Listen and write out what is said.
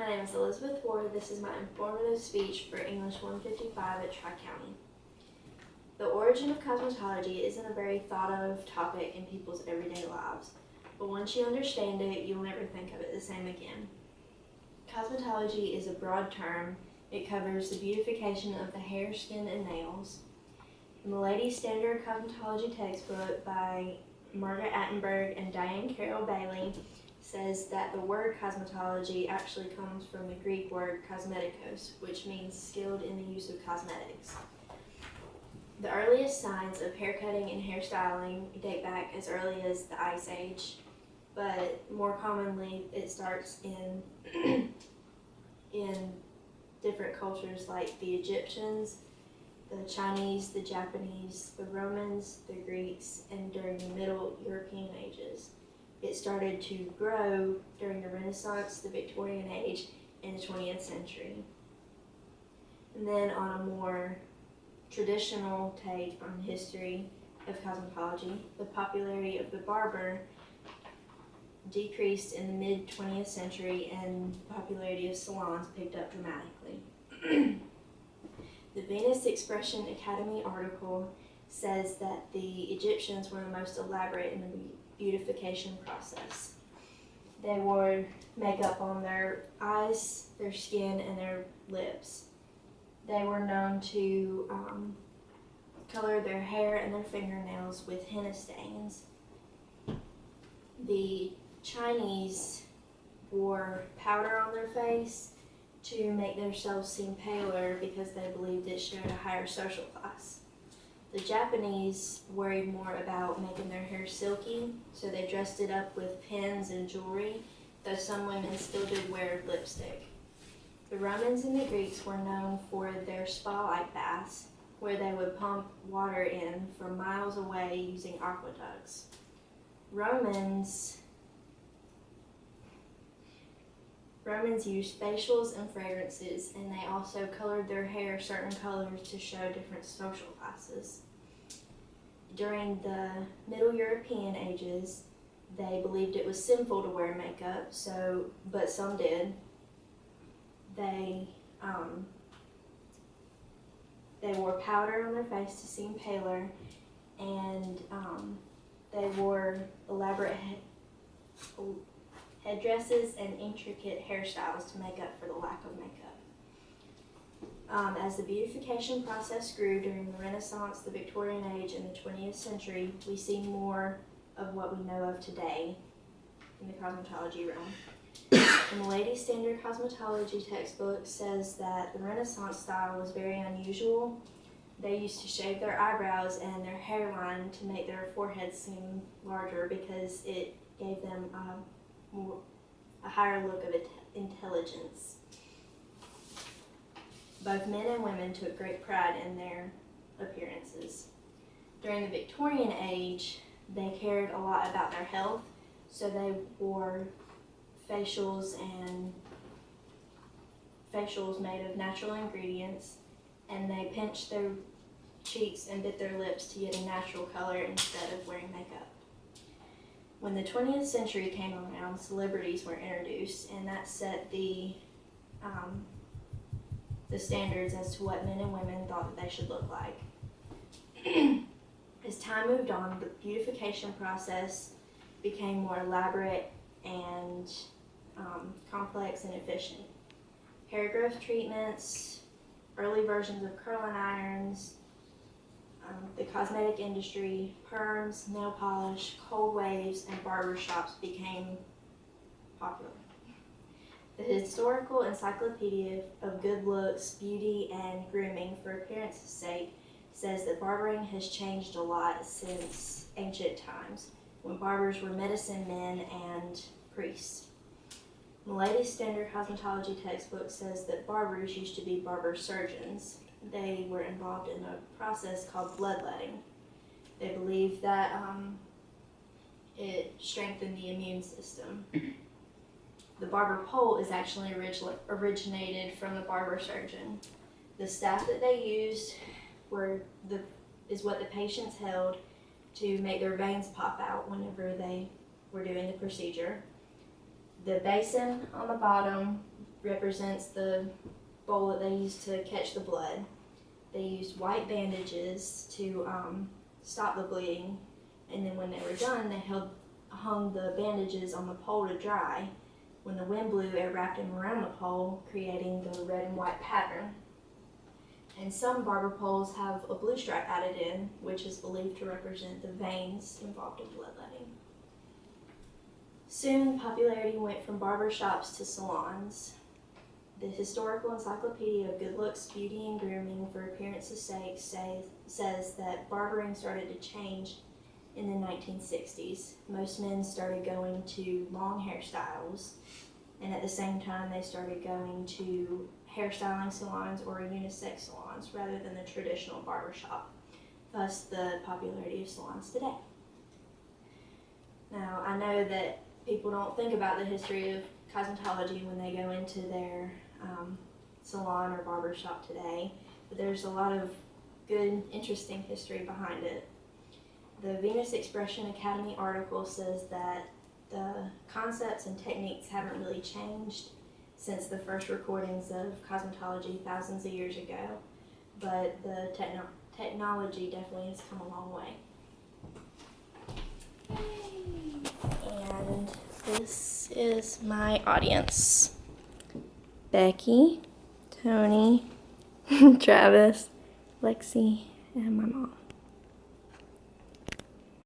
My name is Elizabeth Ward. This is my informative speech for English 155 at Tri-County. The origin of cosmetology isn't a very thought of topic in people's everyday lives, but once you understand it, you'll never think of it the same again. Cosmetology is a broad term. It covers the beautification of the hair, skin, and nails. In the Ladies' Standard Cosmetology textbook by Margaret Attenberg and Diane Carroll Bailey says that the word cosmetology actually comes from the Greek word kosmetikos, which means skilled in the use of cosmetics. The earliest signs of haircutting and hairstyling date back as early as the Ice Age, but more commonly it starts in different cultures like the Egyptians, the Chinese, the Japanese, the Romans, the Greeks, and during the Middle European ages. It started to grow during the Renaissance, the Victorian Age, and the 20th century. And then on a more traditional take on history of cosmetology, the popularity of the barber decreased in the mid-20th century and the popularity of salons picked up dramatically. The Venus Expression Academy article says that the Egyptians were the most elaborate in the beautification process. They wore makeup on their eyes, their skin, and their lips. They were known to color their hair and their fingernails with henna stains. The Chinese wore powder on their face to make themselves seem paler because they believed it showed a higher social class. The Japanese worried more about making their hair silky, so they dressed it up with pins and jewelry, though some women still did wear lipstick. The Romans and the Greeks were known for their spa-like baths, where they would pump water in from miles away using aqueducts. Romans used facials and fragrances, and they also colored their hair certain colors to show different social classes. During the Middle European ages, they believed it was sinful to wear makeup, but some did. They wore powder on their face to seem paler, and they wore elaborate headdresses and intricate hairstyles to make up for the lack of makeup. As the beautification process grew during the Renaissance, the Victorian Age, and the 20th century, we see more of what we know of today in the cosmetology realm. And the Ladies' Standard Cosmetology textbook says that the Renaissance style was very unusual. They used to shave their eyebrows and their hairline to make their foreheads seem larger because it gave them a higher look of intelligence. Both men and women took great pride in their appearances. During the Victorian Age, they cared a lot about their health, so they wore facials made of natural ingredients, and they pinched their cheeks and bit their lips to get a natural color instead of wearing makeup. When the 20th century came around, celebrities were introduced, and that set the standards as to what men and women thought that they should look like. As time moved on, the beautification process became more elaborate and complex and efficient. Hair growth treatments, early versions of curling irons, the cosmetic industry, perms, nail polish, cold waves, and barber shops became popular. The Historical Encyclopedia of Good Looks, Beauty, and Grooming for Appearance's Sake says that barbering has changed a lot since ancient times, when barbers were medicine men and priests. The Ladies' Standard Cosmetology textbook says that barbers used to be barber surgeons. They were involved in a process called bloodletting. They believed that it strengthened the immune system. The barber pole is actually originated from the barber surgeon. The staff that they used is what the patients held to make their veins pop out whenever they were doing the procedure. The basin on the bottom represents the bowl that they used to catch the blood. They used white bandages to stop the bleeding, and then when they were done, they hung the bandages on the pole to dry. When the wind blew, it wrapped them around the pole, creating the red and white pattern. And some barber poles have a blue stripe added in, which is believed to represent the veins involved in bloodletting. Soon, popularity went from barber shops to salons. The Historical Encyclopedia of Good Looks, Beauty, and Grooming for Appearance's Sake says that barbering started to change in the 1960s. Most men started going to long hairstyles, and at the same time they started going to hairstyling salons or unisex salons rather than the traditional barbershop, thus the popularity of salons today. Now, I know that people don't think about the history of cosmetology when they go into their salon or barbershop today, but there's a lot of good, interesting history behind it. The Venus Expression Academy article says that the concepts and techniques haven't really changed since the first recordings of cosmetology thousands of years ago, but the technology definitely has come a long way. And this is my audience: Becky, Tony, Travis, Lexi, and my mom.